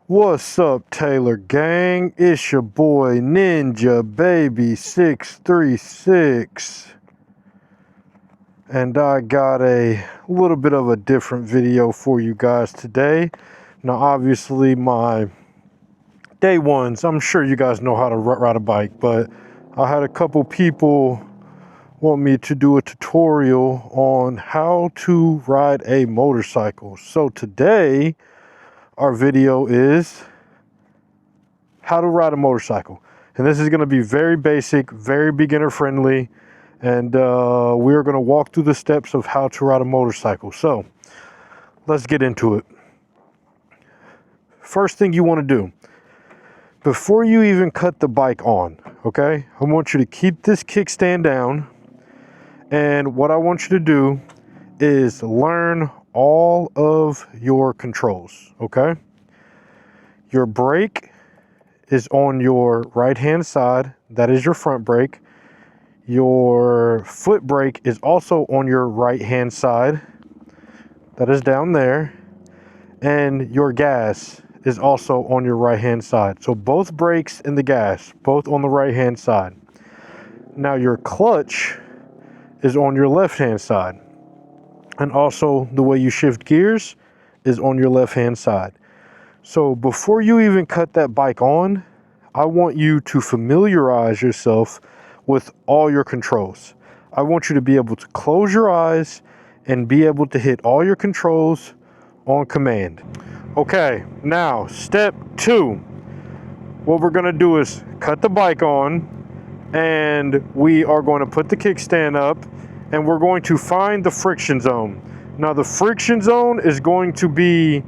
What's up, Taylor Gang? It's your boy Ninja Baby 636, and I got a little bit of a different video for you guys today. Now, obviously, my day ones, I'm sure you guys know how to ride a bike, but I had a couple people want me to do a tutorial on how to ride a motorcycle. So today, our video is how to ride a motorcycle, and this is going to be very basic, very beginner friendly, and we're going to walk through the steps of how to ride a motorcycle. So let's get into it. First thing you want to do before you even cut the bike on, okay, I want you to keep this kickstand down, and what I want you to do is learn all of your controls. Okay, your brake is on your right hand side. That is your front brake. Your foot brake is also on your right hand side. That is down there. And your gas is also on your right hand side. So both brakes and the gas, both on the right hand side. Now your clutch is on your left hand side. And also the way you shift gears is on your left hand side. So before you even cut that bike on, I want you to familiarize yourself with all your controls. I want you to be able to close your eyes and be able to hit all your controls on command. Okay, now step 2. What we're gonna do is cut the bike on, and we are going to put the kickstand up, and we're going to find the friction zone. Now the friction zone is going to be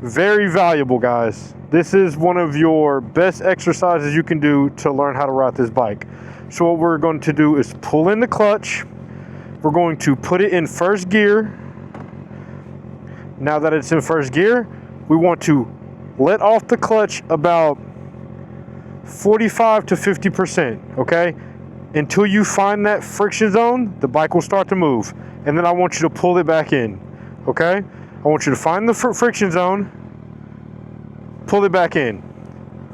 very valuable, guys. This is one of your best exercises you can do to learn how to ride this bike. So what we're going to do is pull in the clutch. We're going to put it in first gear. Now that it's in first gear, we want to let off the clutch about 45 to 50%, okay? Until you find that friction zone, the bike will start to move. And then I want you to pull it back in, okay? I want you to find the friction zone, pull it back in.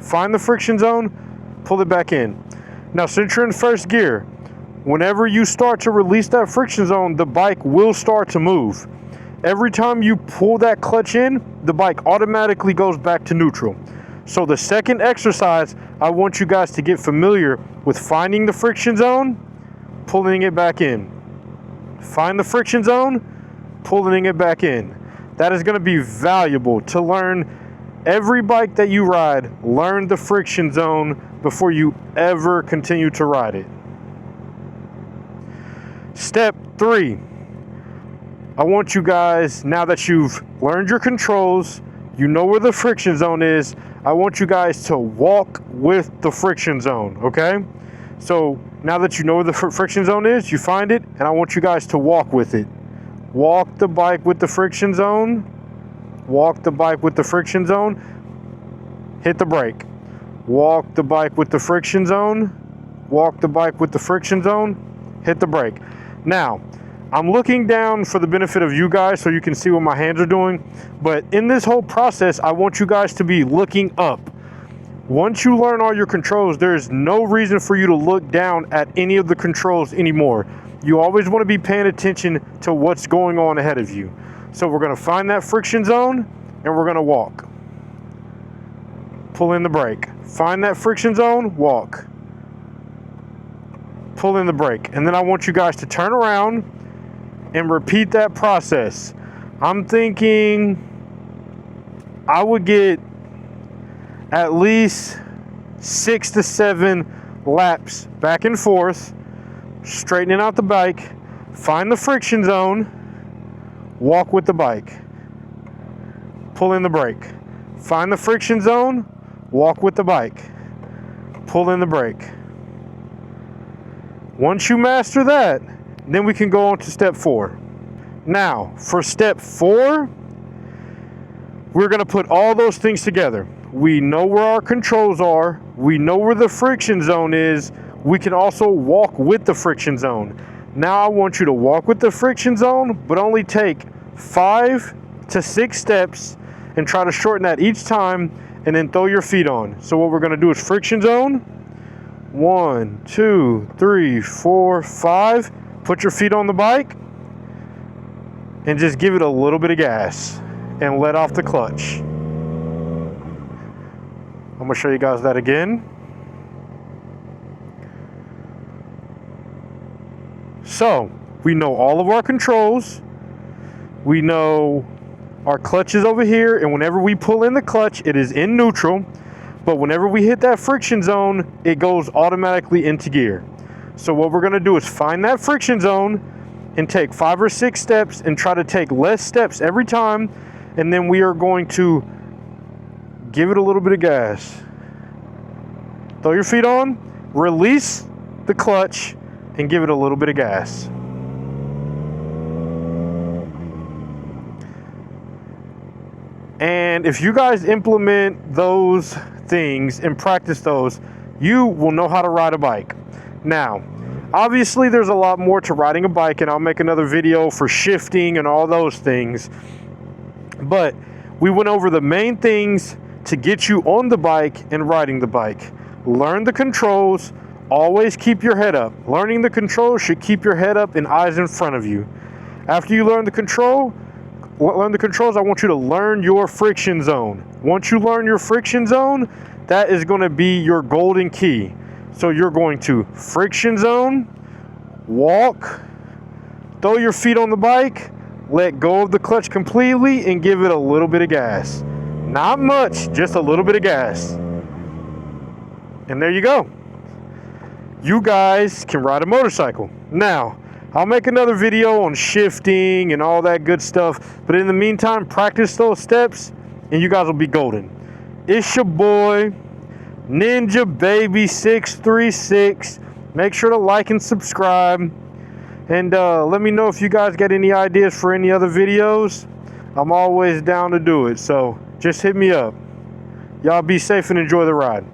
Find the friction zone, pull it back in. Now, since you're in first gear, whenever you start to release that friction zone, the bike will start to move. Every time you pull that clutch in, the bike automatically goes back to neutral. So the second exercise, I want you guys to get familiar with finding the friction zone, pulling it back in. Find the friction zone, pulling it back in. That is going to be valuable to learn. Every bike that you ride, learn the friction zone before you ever continue to ride it. Step 3. I want you guys, now that you've learned your controls, you know where the friction zone is, I want you guys to walk with the friction zone, okay? So now that you know where the friction zone is, you find it, and I want you guys to walk with it. Walk the bike with the friction zone. Walk the bike with the friction zone. Hit the brake. Walk the bike with the friction zone. Walk the bike with the friction zone. Hit the brake. Now, I'm looking down for the benefit of you guys so you can see what my hands are doing. But in this whole process, I want you guys to be looking up. Once you learn all your controls, there's no reason for you to look down at any of the controls anymore. You always want to be paying attention to what's going on ahead of you. So we're going to find that friction zone, and we're going to walk. Pull in the brake. Find that friction zone, walk. Pull in the brake. And then I want you guys to turn around and repeat that process. I'm thinking I would get at least 6 to 7 laps back and forth, straightening out the bike, find the friction zone, walk with the bike, pull in the brake, find the friction zone, walk with the bike, pull in the brake. Once you master that, then we can go on to step 4. Now, for step 4, we're going to put all those things together. We know where our controls are. We know where the friction zone is. We can also walk with the friction zone. Now I want you to walk with the friction zone, but only take 5 to 6 steps and try to shorten that each time, and then throw your feet on. So what we're gonna do is friction zone. 1, 2, 3, 4, 5. Put your feet on the bike and just give it a little bit of gas and let off the clutch. I'm gonna show you guys that again. So we know all of our controls. We know our clutch is over here, and whenever we pull in the clutch, it is in neutral. But whenever we hit that friction zone, it goes automatically into gear. So what we're gonna do is find that friction zone and take 5 or 6 steps and try to take less steps every time. And then we are going to give it a little bit of gas. Throw your feet on, release the clutch, and give it a little bit of gas. And if you guys implement those things and practice those, you will know how to ride a bike. Now, obviously there's a lot more to riding a bike, and I'll make another video for shifting and all those things. But we went over the main things to get you on the bike and riding the bike. Learn the controls, always keep your head up. Learning the controls should keep your head up and eyes in front of you. After you learn the controls, I want you to learn your friction zone. Once you learn your friction zone, that is going to be your golden key. So you're going to friction zone, walk, throw your feet on the bike, let go of the clutch completely, and give it a little bit of gas. Not much, just a little bit of gas. And there you go. You guys can ride a motorcycle. Now, I'll make another video on shifting and all that good stuff. But in the meantime, practice those steps and you guys will be golden. It's your boy, Ninja Baby 636. Make sure to like and subscribe. And let me know if you guys got any ideas for any other videos. I'm always down to do it. So just hit me up. Y'all be safe and enjoy the ride.